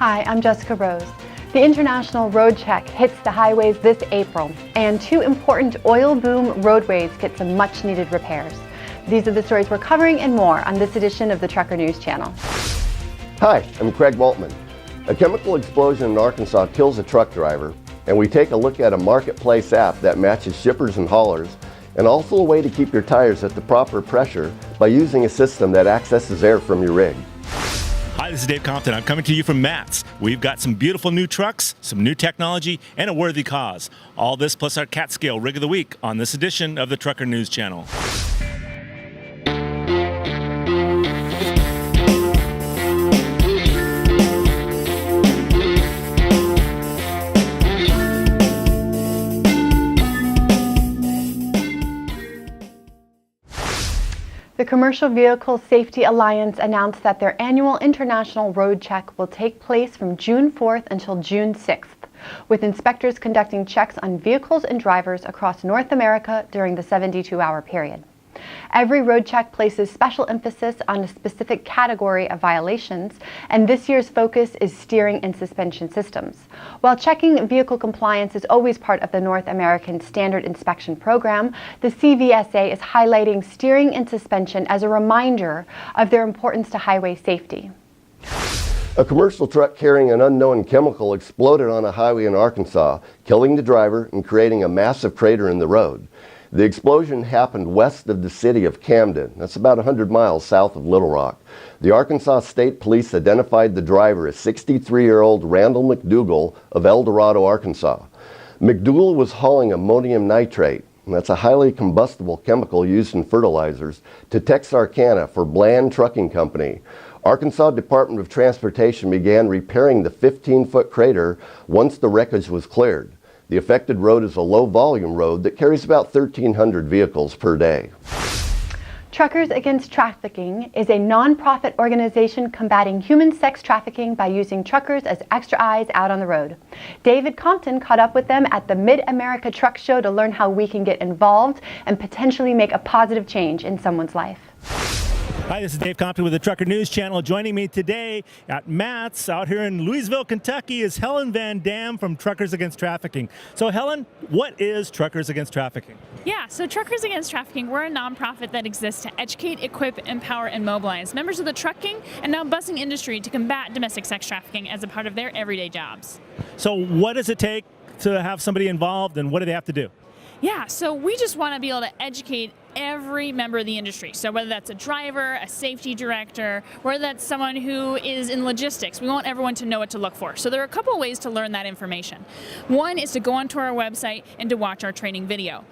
Hi, I'm Jessica Rose. The International Roadcheck hits the highways this April, and two important oil boom roadways get some much-needed repairs. These are the stories we're covering and more on this edition of the Trucker News Channel. Hi, I'm Craig Maltman. A chemical explosion in Arkansas kills a truck driver, and we take a look at a marketplace app that matches shippers and haulers, and also a way to keep your tires at the proper pressure by using a system that accesses air from your rig. Hi, this is Dave Compton. I'm coming to you from Matt's. We've got some beautiful new trucks, some new technology, and a worthy cause. All this plus our cat scale rig of the week on this edition of the Trucker News Channel. The Commercial Vehicle Safety Alliance announced that their annual International Road Check will take place from June 4th until June 6th, with inspectors conducting checks on vehicles and drivers across North America during the 72-hour period. Every road check places special emphasis on a specific category of violations, and this year's focus is steering and suspension systems. While checking vehicle compliance is always part of the North American Standard Inspection Program, the CVSA is highlighting steering and suspension as a reminder of their importance to highway safety. A commercial truck carrying an unknown chemical exploded on a highway in Arkansas, killing the driver and creating a massive crater in the road. The explosion happened west of the city of Camden. That's about 100 miles south of Little Rock. The Arkansas State Police identified the driver as 63-year-old Randall McDougal of El Dorado, Arkansas. McDougal was hauling ammonium nitrate, and that's a highly combustible chemical used in fertilizers, to Texarkana for Bland Trucking Company. Arkansas Department of Transportation began repairing the 15-foot crater once the wreckage was cleared. The affected road is a low-volume road that carries about 1,300 vehicles per day. Truckers Against Trafficking is a non-profit organization combating human sex trafficking by using truckers as extra eyes out on the road. David Compton caught up with them at the Mid-America Truck Show to learn how we can get involved and potentially make a positive change in someone's life. Hi, this is Dave Compton with the Trucker News Channel. Joining me today at Matt's out here in Louisville, Kentucky is Helen Van Dam from Truckers Against Trafficking. So Helen, what is Truckers Against Trafficking? Yeah, so Truckers Against Trafficking, we're a nonprofit that exists to educate, equip, empower, and mobilize members of the trucking and now busing industry to combat domestic sex trafficking as a part of their everyday jobs. So what does it take to have somebody involved, and what do they have to do? Yeah, so we just want to be able to educate every member of the industry. So whether that's a driver, a safety director, whether that's someone who is in logistics, we want everyone to know what to look for. So there are a couple of ways to learn that information. One is to go onto our website and to watch our training video.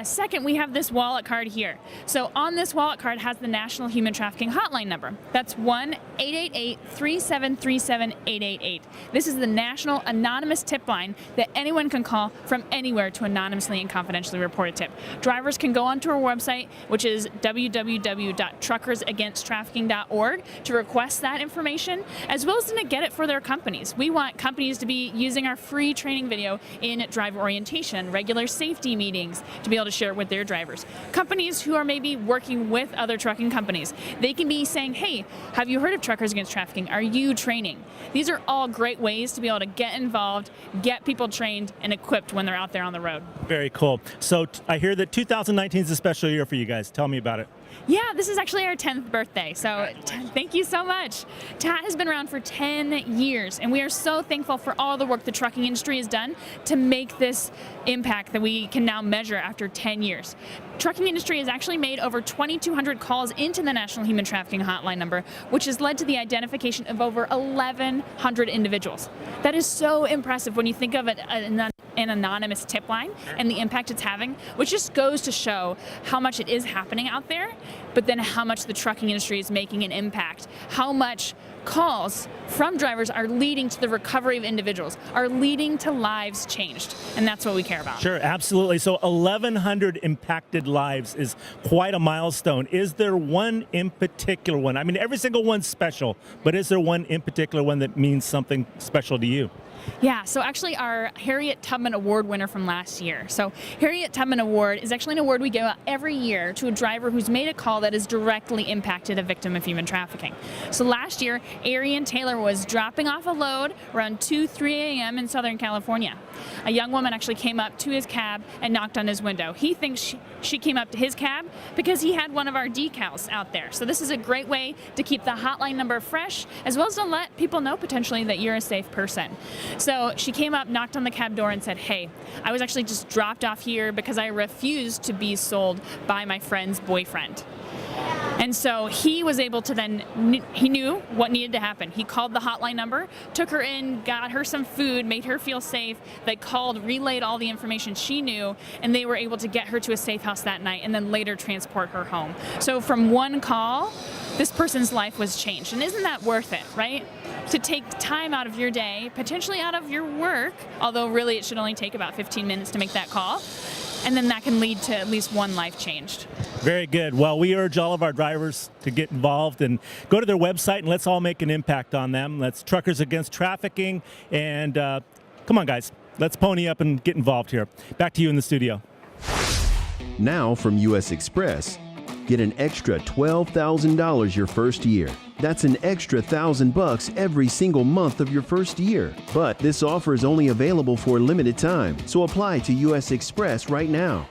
Second, we have this wallet card here. So on this wallet card has the National Human Trafficking Hotline number. That's 1-888-373-7888. This is the national anonymous tip line that anyone can call from anywhere to anonymously and confidentially report a tip. Drivers can go onto our website, which is www.truckersagainsttrafficking.org, to request that information, as well as to get it for their companies. We want companies to be using our free training video in driver orientation, regular safety meetings, to be able to share it with their drivers. Companies who are maybe working with other trucking companies, they can be saying, hey, have you heard of Truckers Against Trafficking? Are you training? These are all great ways to be able to get involved, get people trained and equipped when they're out there on the road. Very cool. So I hear that 2019 is a special year for you guys. Tell me about it. Yeah, this is actually our 10th birthday, so thank you so much. TAT has been around for 10 years, and we are so thankful for all the work the trucking industry has done to make this impact that we can now measure after 10 years. Trucking industry has actually made over 2,200 calls into the National Human Trafficking Hotline number, which has led to the identification of over 1,100 individuals. That is so impressive when you think of it, an anonymous tip line and the impact it's having, which just goes to show how much it is happening out there, but then how much the trucking industry is making an impact, how much calls from drivers are leading to the recovery of individuals, are leading to lives changed, and that's what we care about. Sure, absolutely. So 1,100 impacted lives is quite a milestone. Is there one in particular one? I mean, every single one's special, but is there one in particular one that means something special to you? Yeah, so actually our Harriet Tubman Award winner from last year. So Harriet Tubman Award is actually an award we give out every year to a driver who's made a call that has directly impacted a victim of human trafficking. So last year, Arian Taylor was dropping off a load around 3 a.m. in Southern California. A young woman actually came up to his cab and knocked on his window. He thinks she came up to his cab because he had one of our decals out there. So this is a great way to keep the hotline number fresh, as well as to let people know potentially that you're a safe person. So she came up, knocked on the cab door and said, hey, I was actually just dropped off here because I refused to be sold by my friend's boyfriend. And so he was able to then, he knew what needed to happen. He called the hotline number, took her in, got her some food, made her feel safe. They called, relayed all the information she knew, and they were able to get her to a safe house that night and then later transport her home. So from one call, this person's life was changed. And isn't that worth it, right? To take time out of your day, potentially out of your work, although really it should only take about 15 minutes to make that call. And then that can lead to at least one life changed. Very good. Well, we urge all of our drivers to get involved and go to their website and let's all make an impact on them. That's Truckers Against Trafficking. And come on, guys, let's pony up and get involved here. Back to you in the studio. Now from US Express, get an extra $12,000 your first year. That's an extra $1,000 every single month of your first year. But this offer is only available for a limited time, so apply to US Express right now.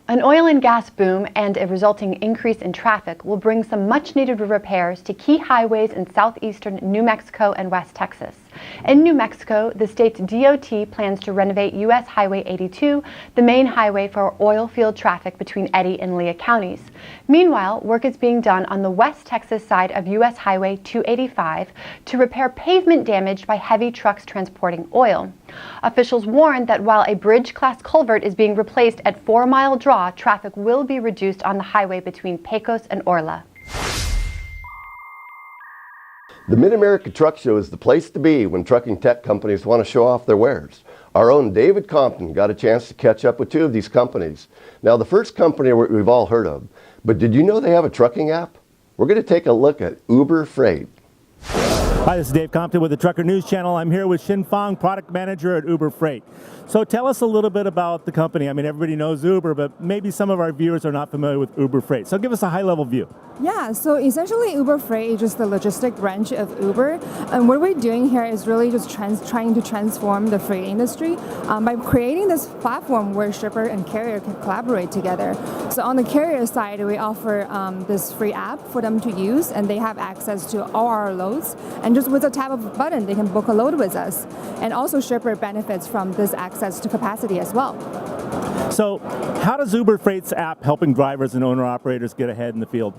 An oil and gas boom and a resulting increase in traffic will bring some much-needed repairs to key highways in southeastern New Mexico and West Texas. In New Mexico, the state's DOT plans to renovate U.S. Highway 82, the main highway for oil field traffic between Eddy and Lea counties. Meanwhile, work is being done on the West Texas side of U.S. Highway 285 to repair pavement damaged by heavy trucks transporting oil. Officials warned that while a bridge-class culvert is being replaced at 4 Mile Draw, traffic will be reduced on the highway between Pecos and Orla. The Mid-America Truck Show is the place to be when trucking tech companies want to show off their wares. Our own David Compton got a chance to catch up with 2 of these companies. Now, the first company we've all heard of, but did you know they have a trucking app? We're going to take a look at Uber Freight. Hi, this is Dave Compton with the Trucker News Channel. I'm here with Xin Fang, product manager at Uber Freight. So tell us a little bit about the company. I mean, everybody knows Uber, but maybe some of our viewers are not familiar with Uber Freight. So give us a high-level view. Yeah, so essentially Uber Freight is just the logistic branch of Uber. And what we're doing here is really just trying to transform the freight industry by creating this platform where shipper and carrier can collaborate together. So on the carrier side, we offer this free app for them to use, and they have access to all our loads. And just with a tap of a button, they can book a load with us. And also shipper benefits from this access to capacity as well. So how does Uber Freight's app helping drivers and owner-operators get ahead in the field?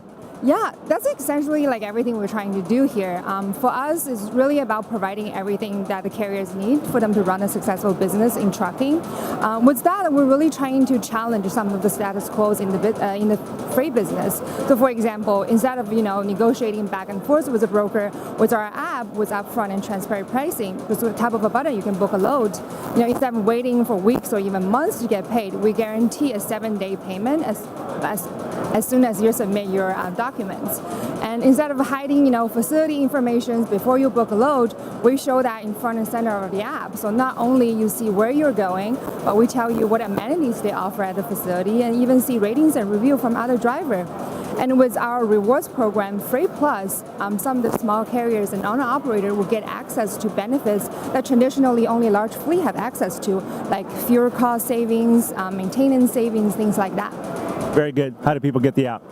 Yeah, that's essentially like everything we're trying to do here. For us, it's really about providing everything that the carriers need for them to run a successful business in trucking. With that, we're really trying to challenge some of the status quos in the freight business. So, for example, instead of negotiating back and forth with a broker, with our app, with upfront and transparent pricing, just with the tap of a button, you can book a load. Instead of waiting for weeks or even months to get paid, we guarantee a 7-day payment as soon as you submit your documents. And instead of hiding, facility information before you book a load, we show that in front and center of the app. So not only you see where you're going, but we tell you what amenities they offer at the facility and even see ratings and review from other drivers. And with our rewards program, Freight Plus, some of the small carriers and owner-operator will get access to benefits that traditionally only large fleet have access to, like fuel cost savings, maintenance savings, things like that. Very good. How do people get the app?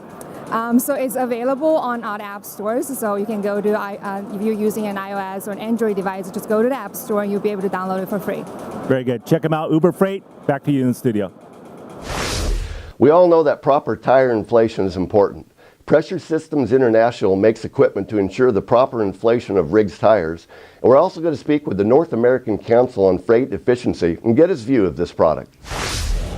So it's available on all the app stores. So you can go to, if you're using an iOS or an Android device, just go to the app store and you'll be able to download it for free. Very good. Check them out, Uber Freight. Back to you in the studio. We all know that proper tire inflation is important. Pressure Systems International makes equipment to ensure the proper inflation of rigs tires. And we're also going to speak with the North American Council on Freight Efficiency and get his view of this product.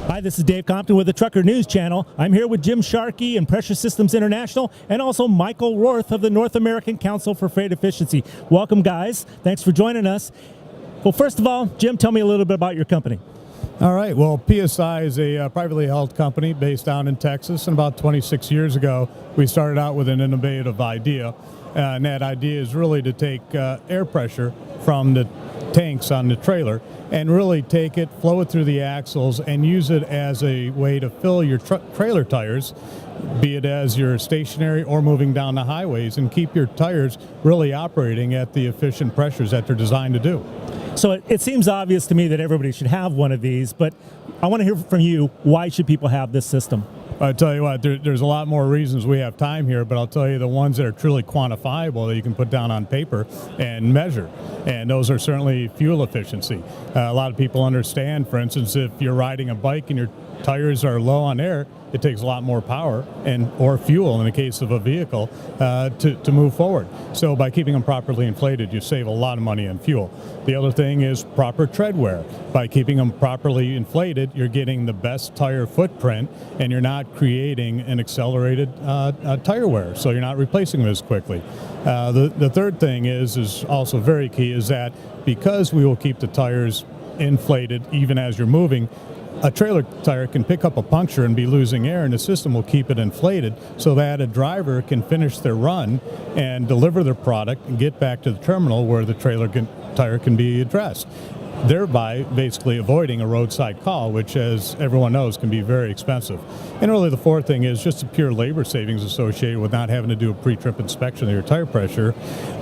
Hi, this is Dave Compton with the Trucker News Channel. I'm here with Jim Sharkey and Pressure Systems International and also Michael Roarth of the North American Council for Freight Efficiency. Welcome, guys. Thanks for joining us. Well, first of all, Jim, tell me a little bit about your company. All right. Well, PSI is a privately held company based down in Texas. And about 26 years ago, we started out with an innovative idea. And that idea is really to take air pressure from the tanks on the trailer and really take it, flow it through the axles, and use it as a way to fill your trailer tires, be it as you're stationary or moving down the highways, and keep your tires really operating at the efficient pressures that they're designed to do. So it seems obvious to me that everybody should have one of these, but I want to hear from you, why should people have this system? I'll tell you what, there's a lot more reasons. We have time here, but I'll tell you the ones that are truly quantifiable that you can put down on paper and measure. And those are certainly fuel efficiency. A lot of people understand, for instance, if you're riding a bike and your tires are low on air, it takes a lot more power or fuel in the case of a vehicle to move forward. So by keeping them properly inflated, you save a lot of money on fuel. The other thing is proper tread wear. By keeping them properly inflated, you're getting the best tire footprint, and you're not creating an accelerated tire wear, so you're not replacing them as quickly. The third thing is also very key, is that because we will keep the tires inflated even as you're moving, a trailer tire can pick up a puncture and be losing air, and the system will keep it inflated so that a driver can finish their run and deliver their product and get back to the terminal where the tire can be addressed, thereby basically avoiding a roadside call, which, as everyone knows, can be very expensive. And really the fourth thing is just the pure labor savings associated with not having to do a pre-trip inspection of your tire pressure,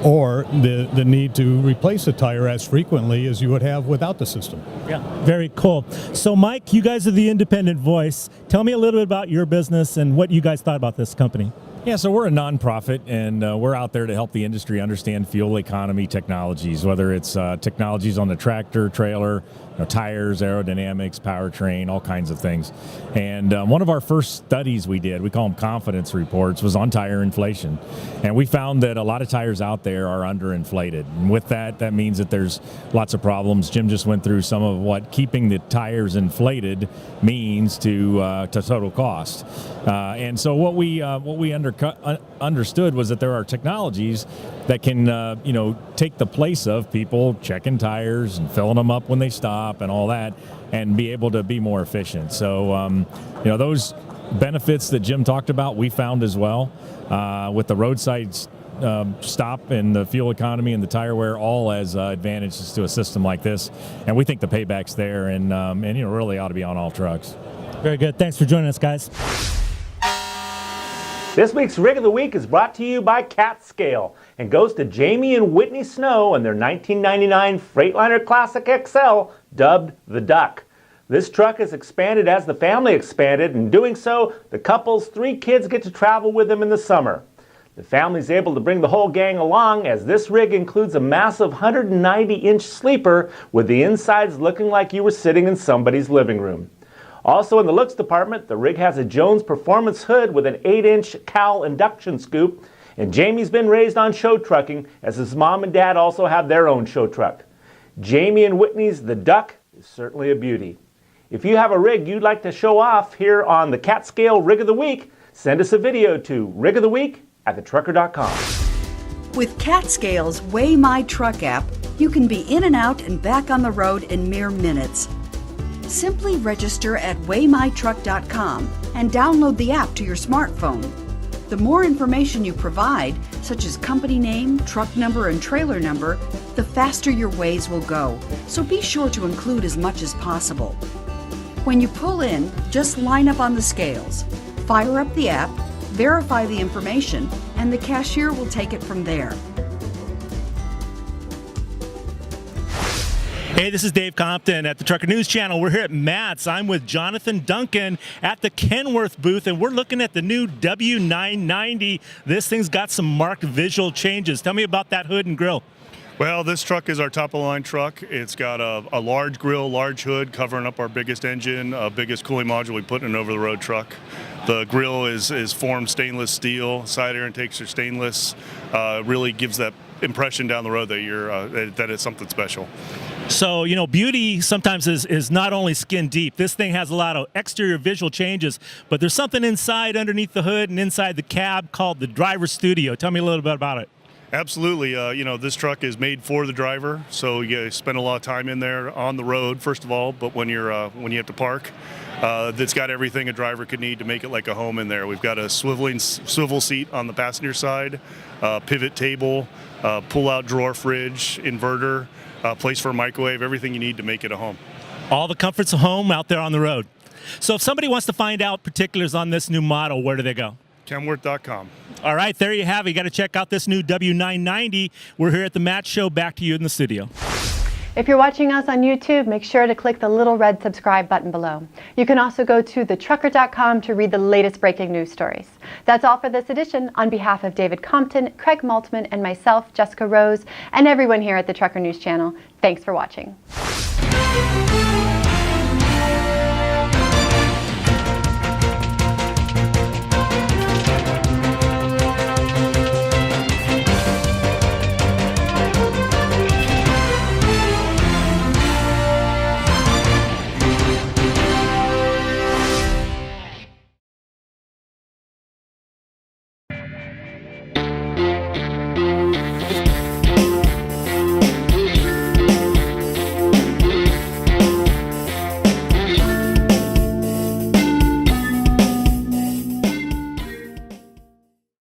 or the need to replace a tire as frequently as you would have without the system. Yeah, very cool. So Mike, you guys are the independent voice. Tell me a little bit about your business and what you guys thought about this company. Yeah, so we're a nonprofit, and we're out there to help the industry understand fuel economy technologies, whether it's technologies on the tractor, trailer, tires, aerodynamics, powertrain, all kinds of things. And one of our first studies we did, we call them confidence reports, was on tire inflation. And we found that a lot of tires out there are underinflated. And with that, that means that there's lots of problems. Jim just went through some of what keeping the tires inflated means to total cost. And so what we understood was that there are technologies that can take the place of people checking tires and filling them up when they stop and all that, and be able to be more efficient. So those benefits that Jim talked about, we found as well with the roadside stop and the fuel economy and the tire wear, all as advantages to a system like this. And we think the payback's there, and really ought to be on all trucks. Very good. Thanks for joining us, guys. This week's Rig of the Week is brought to you by Cat Scale and goes to Jamie and Whitney Snow and their 1999 Freightliner Classic XL, dubbed the Duck. This truck has expanded as the family expanded, and in doing so, the couple's 3 kids get to travel with them in the summer. The family's able to bring the whole gang along, as this rig includes a massive 190-inch sleeper with the insides looking like you were sitting in somebody's living room. Also in the looks department, the rig has a Jones Performance hood with an 8-inch cowl induction scoop, and Jamie's been raised on show trucking, as his mom and dad also have their own show truck. Jamie and Whitney's The Duck is certainly a beauty. If you have a rig you'd like to show off here on the Cat Scale Rig of the Week, send us a video to rigoftheweek@thetrucker.com. With Cat Scale's Weigh My Truck app, you can be in and out and back on the road in mere minutes. Simply register at weightmytruck.com and download the app to your smartphone. The more information you provide, such as company name, truck number, and trailer number, the faster your weighs will go, so be sure to include as much as possible. When you pull in, just line up on the scales, fire up the app, verify the information, and the cashier will take it from there. Hey, this is Dave Compton at the Trucker News Channel. We're here at Matt's. I'm with Jonathan Duncan at the Kenworth booth, and we're looking at the new W990. This thing's got some marked visual changes. Tell me about that hood and grill. Well, this truck is our top-of-the-line truck. It's got a large grill, large hood covering up our biggest engine, biggest cooling module we put in an over-the-road truck. The grill is formed stainless steel. Side air intakes are stainless. Really gives that impression down the road that that it's something special. So, beauty sometimes is not only skin deep. This thing has a lot of exterior visual changes, but there's something inside underneath the hood and inside the cab called the driver's studio. Tell me a little bit about it. Absolutely. This truck is made for the driver, so you spend a lot of time in there on the road, first of all, but when you have to park, that's got everything a driver could need to make it like a home in there. We've got a swivel seat on the passenger side, pivot table, pull-out drawer fridge, inverter, place for a microwave, everything you need to make it a home. All the comforts of home out there on the road. So if somebody wants to find out particulars on this new model, where do they go? Kenworth.com. All right, there you have it. You got to check out this new W990. We're here at the Matt Show. Back to you in the studio. If you're watching us on YouTube, make sure to click the little red subscribe button below. You can also go to thetrucker.com to read the latest breaking news stories. That's all for this edition. On behalf of David Compton, Craig Maltman, and myself, Jessica Rose, and everyone here at the Trucker News Channel, thanks for watching.